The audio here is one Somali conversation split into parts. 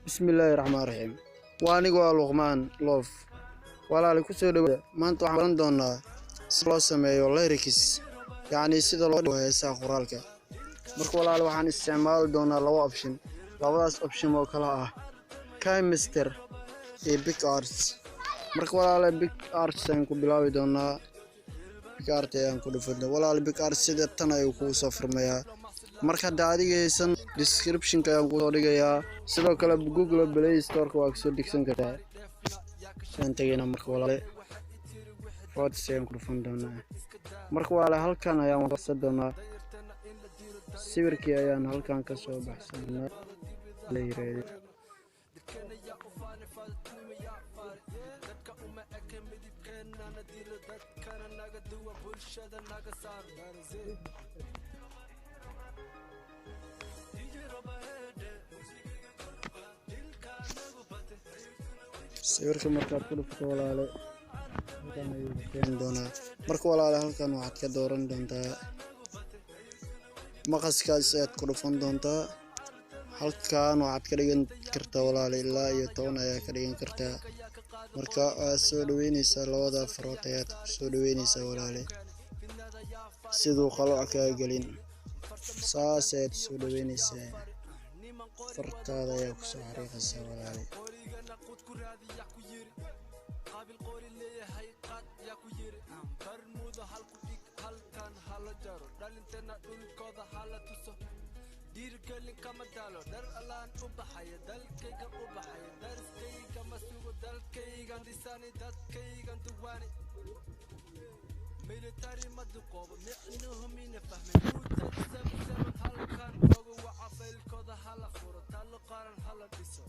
بسم الله الرحمن الرحيم وأنا لقمان لوف ولا لكسر ما أنتوا عمران دونا سلاسة والله ركز يعني سيد الله هيسا خرالك مرك ولا لو عن استعمال دونا لو أوبشن لو داس أوبشن وكلا كاي مستر بيك أرتس مرك ولا بيك أرتس أنكو بلاوي دونا بيك أرت أنكو دفدنا ولا بيك أرتس سيد تنا يكو صفر ميا marka daadigeeysan description ka aan ku soo dhigayaa sidoo kale Google Play Store ka waa soo dhigsan kartaa saan tagayna marka walaale foodsiin ku dhufan doonaa marka walaale halkan ayaan warsan doonaa sawirkii ayaan halkan ka soo baxsanaa leeyahay sawirka markaad ku dhufto walaale halkan ayuu keen doonaa marka walaale halkan waxaad ka dooran doontaa maqaskaas aad ku dhufan doontaa halkan waxaad ka dhigan kartaa walaale ilaa iyo 10 ayaa ka dhigan kartaa marka aad soo dhaweynaysaa labada farood ayaad soo dhaweynaysaa walaale sidoo qalooc ka galin saas ayaad soo dhaweynaysaa fartaada ayaa ku soo xariiqaysaa walaale military madqoob micnuhu min fahmin halkan ugu wacafaylkooda hala furo talo qaran hala dhiso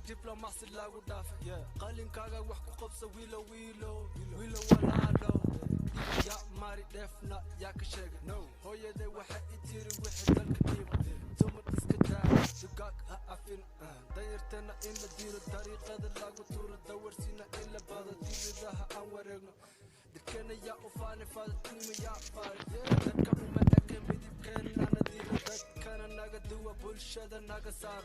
diplomacy lagu dhaafay qalinkaaga wax ku qabso wiilo walaalo ya mari defna ya ka sheegay no hooyaday waxa i tiri wixii dalka dhiibo dumar iska daa dugaag ha afin dayartana in la diro dariiqada lagu tuuro dawarsina in la bado dibidaha aan wareegno dadkana yaa u faani faadnimo yaa faari dadka uma eke midibkeena na diro dadkana naga duwa bulshada naga saar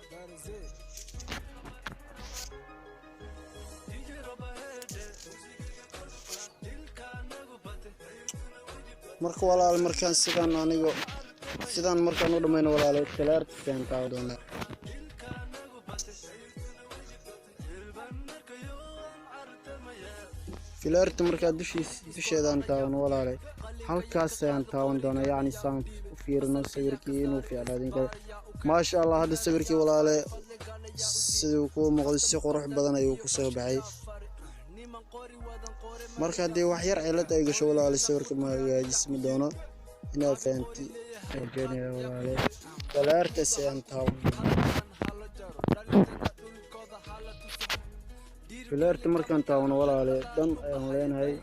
marka walaal markaan sidaan markaan u dhameeyno walaal kalaarta fiican doona filaarta markaa dusheedaan taawan walaal halkaas ayaan taawan doona yaani saan u fiirino sawirkii inuu fiicnaadin karo ma sha Allah hada sawirkii walaal sidoo ku muuqdo si qurux badan ayuu ku soo baxay marka hadii wax yar cilad ay gasho walaal sawirka ma hagaajismi doono inaad fahanti jeenaya walaal kalaarta sayaan taawan filaarta markaan taawan walaal dan ayaan leenahay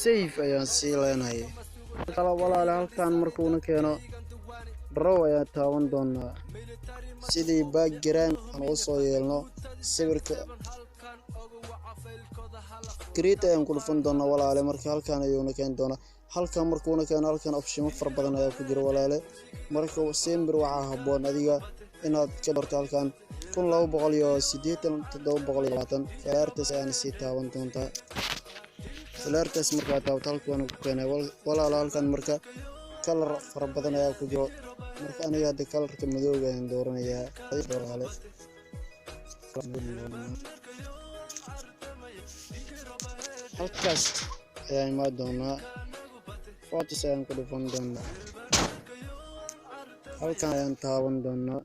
safe ayaan sii leenahay kala walaal halkaan markuuna keeno draw ayaa taawan doonaa sidii background aan u soo yeelno sawirka create ayaan ku dhufan doonaa walaal marka halkaan ayuuna keen doonaa halkaan markuuna keeno halkaan option far badan ayaa ku jira walaal marka December waxa haboon adiga inaad ka doorto halkaan 1287 720 kalaarta ayaan sii taawan doontaa falaartaas markaa taabto halkan ku keenay walaalo halkan marka kalar fara badan ayaa ku jiro marka aniga hadda kalarka madowga ayaan dooranayaa walaalo halkaas ayaan imaan doonaa photos ayaan ku dhufan doonaa halkan ayaan taaban doonaa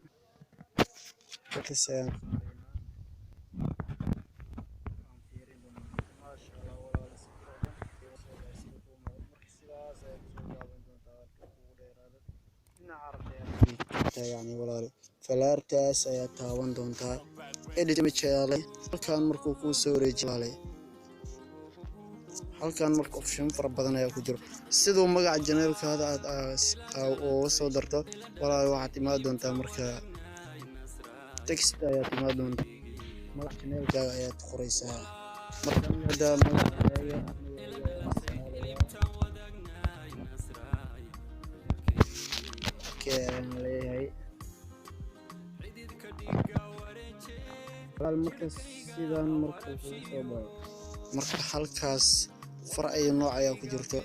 text ayaan يعني walaal falaartaas ayaa taaban doontaa edit image ayaa leh halkan markuu ku soo wareejiyo halkan marka option fara badan ayaa ku jiro sidoo magaca channelkaada aad oo soo darto walaal waxaad imaan doontaa marka text ayaa imaan doonta magaca channelkaaga ayaad qoraysaa marka hada magacaaga leeyahay walaal marka sidaan markuu soo baxo marka halkaas far ay nooc ayaa ku jirto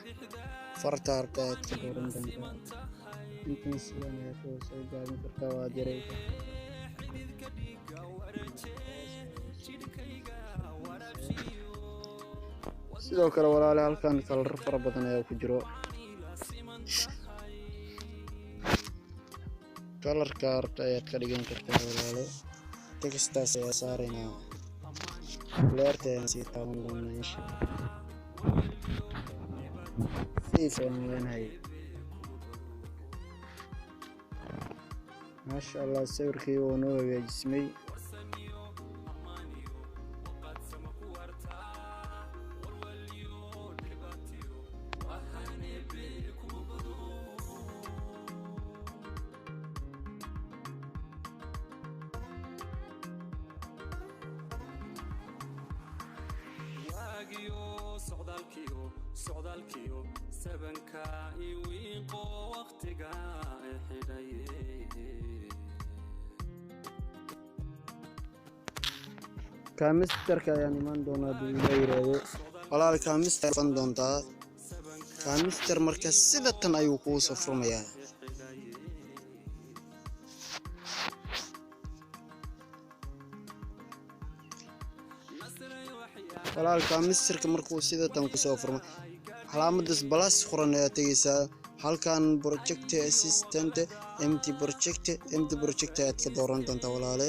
farta harta aad ka dooran doontaa intan sidaan ayaa ku soo gaabin kartaa waa jiray sidoo kale walaal halkan kalar fara badan ayaa ku jiro kalarka harta ayaad ka dhigan kartaa walaalo textaas ayaa saaraynaa leerta ayaan sii taaban doonaa insha ما شاء الله sawirkii oo noo hagaajismay socdaalkiyo sabanka iwiiqo waqtiga xidhaye kaamisterka ayaan imaan doonaa duu ila yiraahdo walaal kaamister fan doontaa kaamister marka sida tan ayuu kuu soo furmayaa walaal kaamisterka markuu sida tan ku soo furmo calaamadaas balas qoran ayaa tagaysaa halkan project assistant empty project ayaad ka dooran doontaa walaale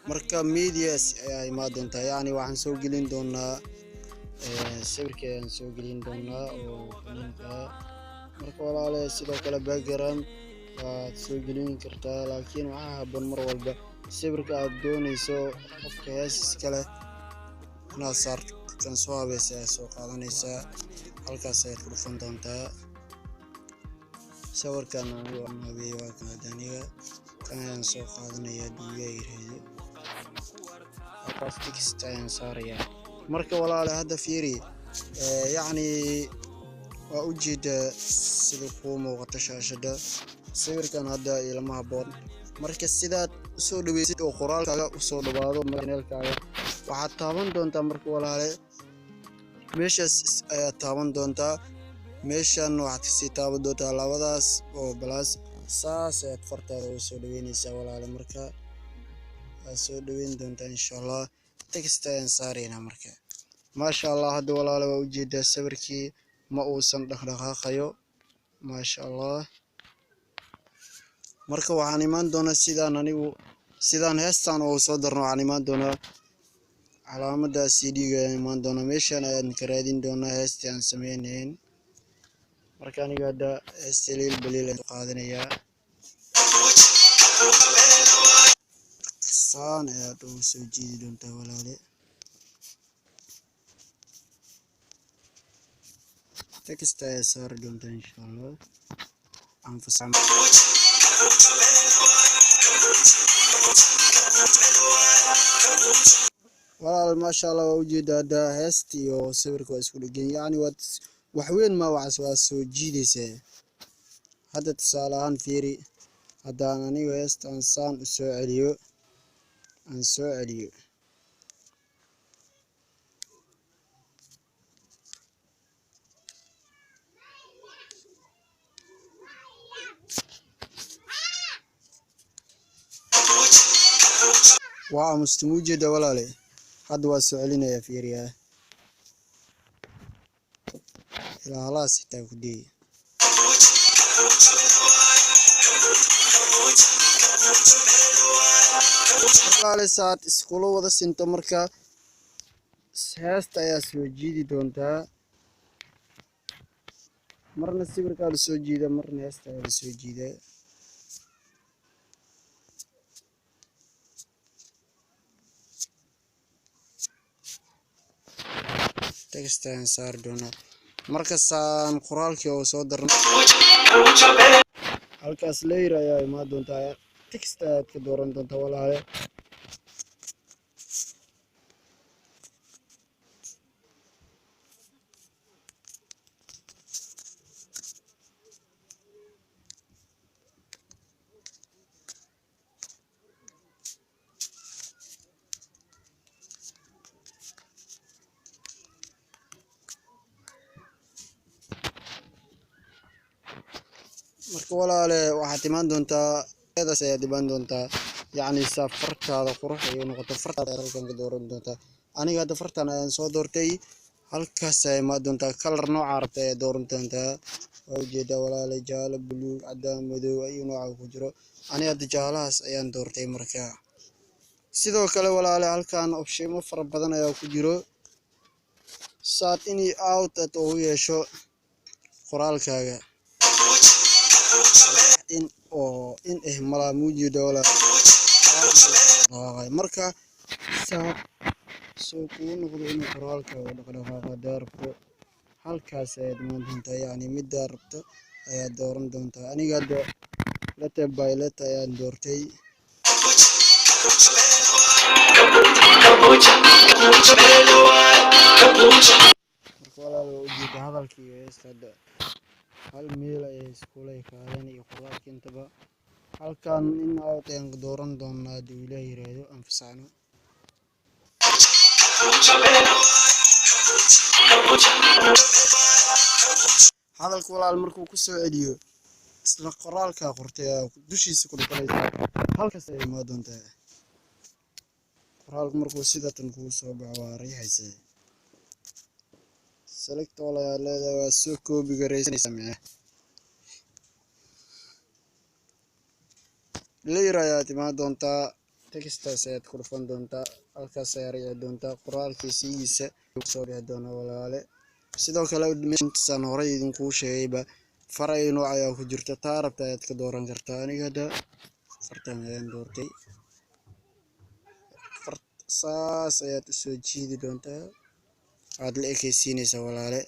marka medias ayaa imaan doontaa yacni waxaan soo gelin doonaa sawirka ayaan soo gelin doonaa oo ninka marka walaale sidoo kale background waad soo gelin kartaa laakiin waxaa habboon mar walba sawirka aad doonayso qofka heesiska leh inaad saarto kan soo habeys ayaa soo qaadanaysaa halkaas ayaad ku dhufan doontaa sawirkan anigu aan habeeyey waa kan aniga kan ayaan soo qaadanayaa duuga yiraahdo halkaas text ayaan saarayaa marka walaale hadda fiiri yacni waa ujeedaa sida kuu muuqata shaashada sawirkan hadda ilama habboon marka sidaad usoo dhaweysid oo qoraalkaaga usoo dhawaado channelkaaga waxaad taaban doontaa marka walaale meeshaas ayaad taaban doontaa meeshan waxaad kasii taaban doontaa labadaas oo balaas saas ayaad fartaada ugu soo dhaweynaysaa walaale marka waad soo dhaweyn doontaa insha allah text ayaan saaraynaa marka maasha allah hadda walaale waa ujeedaa sawirkii ma uusan dhaqdhaqaaqayo maasha allah marka waxaan imaan doonaa sidaan heestan oo soo darno waxaan imaan doonaa calaamada CD-ga ayaan imaan doonaa meeshan ayaan ka raadin doonaa heestii aan sameynayn marka aniga hadda heestaliil baliil ayaan qaadanayaa saan ayaad ugu soo jiidi doontaa walaale text ayaa saari doontaa insha allah aan fasax walaal maasha allah waa ujeedaa hadda heesta iyo sawirka waa isku dhegan yacni waad waxweyn ma waxaas waa soo jiidaysaa hadda tusaale ahaan fiiri haddaan aniga heestaan saan u soo celiyo aan soo celiyo waa mustamuujida walaale hadda waa soo celinaya fiiriyaa ilaa halaas xitaa ku dayay walaale saad iskula wada sinto marka heesta ayaa soo jiidi doontaa marna sawirkaa la soo jiida marna heesta ayaa la soo jiidaa text ayaan saari doonaa markasaan qoraalkii oo soo darnay halkaas layer ayaa imaan doontaa text ayaad ka dooran doontaa walaale marka walaale waxaad imaan doontaa eedaas ayaad imaan doontaa yacni safartaada qurux ay noqoto fartaada ayaad halkan ka dooran doontaa aniga hadda fartan ayaan soo doortay halkaas ayaa imaan doontaa kalar nooca rabta ayaad dooran doontaa waa ujeedaa walaale jaalo buluug cadaan madow ayuu nooca ku jiro aniga hadda jaalahaas ayaan doortay markaa sidoo kale walaale halkan opshimo fara badan ayaa ku jiro saad inay out aad ugu yeesho qoraalkaaga in malaamuuji doola marka saab soo kuu noqdo inuu qoraalkaaga dhaqdhaqaaqa daarabto halkaas ayaad imaan doontaa yacni middaa rabto ayaad dooran doontaa aniga hadda letter by letter ayaan doortay marka walaal ujeeda hadalkii heesta hadda hal meel ayay iskula ekaadeen iyo qoraalka intaba halkan in out ayaan dooran doonaa hadduu ilaah yiraahdo anfasacno hadalka walaal markuu ku soo celiyo isla qoraalkaa qortay dushiisa ku dhufanaysaa halkaas ayay imaan doontaa qoraalku markuu sidatan kuu soo baxo waa riixaysaa select all ayaa leedahay waa soo koobi garaysanaysaa micnaha layer ayaad imaan doontaa textaas ayaad ku dhufan doontaa halkaas ayaa riixi doontaa qoraalkii siigiisa soo bixi doona walaale sidoo kale saan horey idinkuu sheegayba far ay nooc ayaa ku jirta taa rabta ayaad ka dooran kartaa aniga hadda fartan ayaan doortay saas ayaad u soo jiidi doontaa aad la ekaysiinaysaa walaale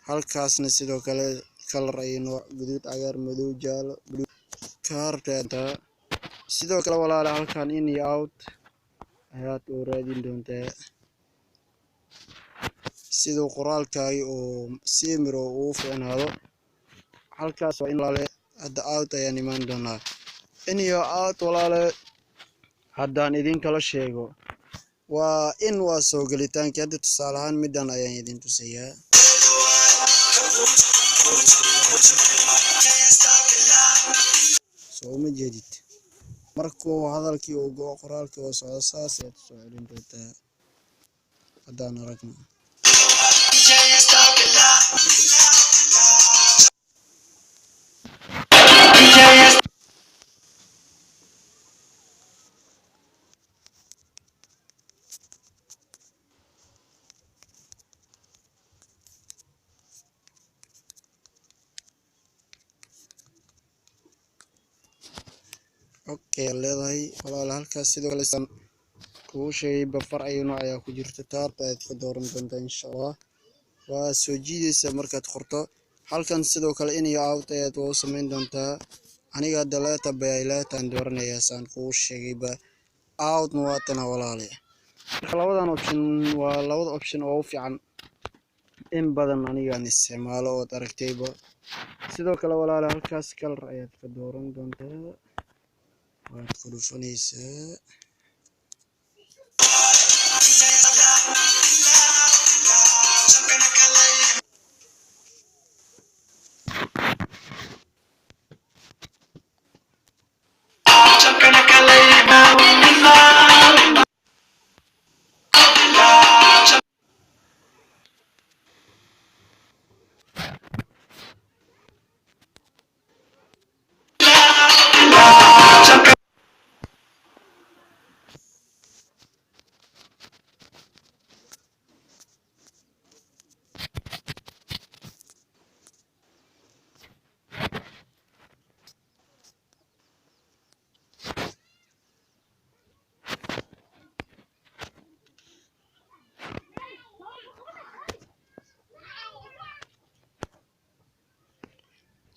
halkaasna sidoo kale kalar ay nooc guduud cagaar madow jaalo buluug kaa rabta sidoo kale walaale halkan in iyo out ayaad u raadin doontaa siduu qoraalkaagi oo siimiro uu fiicnaado halkaas waa in walaale hadda out ayaan imaan doonaa in iyo out walaale haddaan idinkala sheego waa in waa soo gelitaankii hadda tusaale ahaan middan ayaan idin tusayaa soo uma jeedid markuu hadalkii uu go qoraalkii oo socdo saas ayaad soo celin doontaa haddaan aragno okay leedahay walaal halkaas sidoo kale san kuu sheegay bafar ay nooc ayaa ku jirta taarta ayaad ka dooran doontaa insha allah waa soo jiidaysa markaad qorto halkan sidoo kale in iyo out ayaad ugu samayn doontaa aniga hadda letter by letter aan dooranayaa saan kuu sheegayba outna waa tana walaale marka labadan option waa labada option oo u fiican in badan anigaan isticmaalo ood aragtayba sidoo kale walaale halkaas kalar ayaad ka dooran doontaa waad ku dhufanaysaa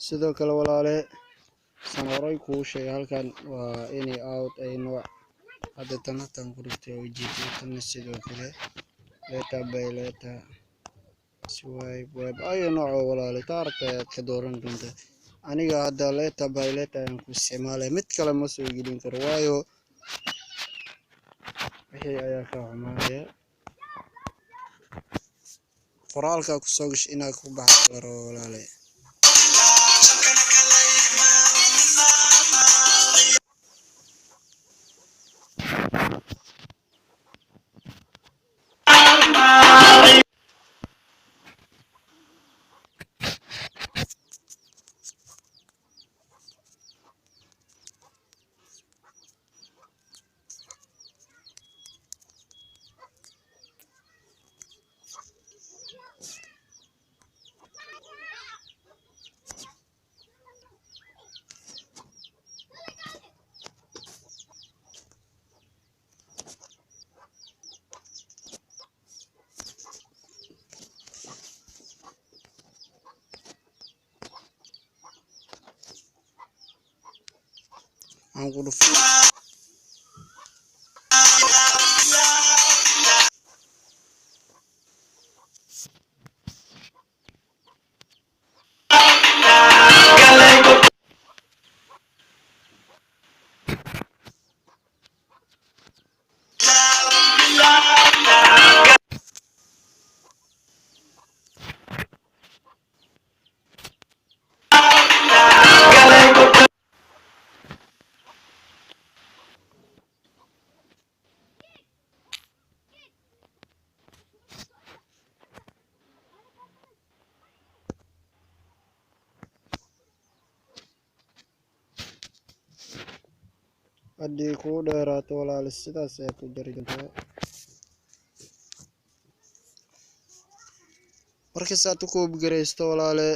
sidoo kale walaale san horay kuu sheegay halkan waa inay out ay nooc hadda tan ku dhigtay oo jiitanna sidoo kale letter by letter swipe web ayo nooc walaale taarta ayaad ka dooran doontaa aniga hadda letter by letter aan ku isticmaalay mid kale ma soo gelin karo waayo wixii ayaa ka xumaanaya qoraalka ku soo gash inaad ku baxdo karo walaale aan ku dhufto haddii kuu dheeraato walaale sidaas ayaad ku jari doontaa markaas aad ku koobi garaysto walaale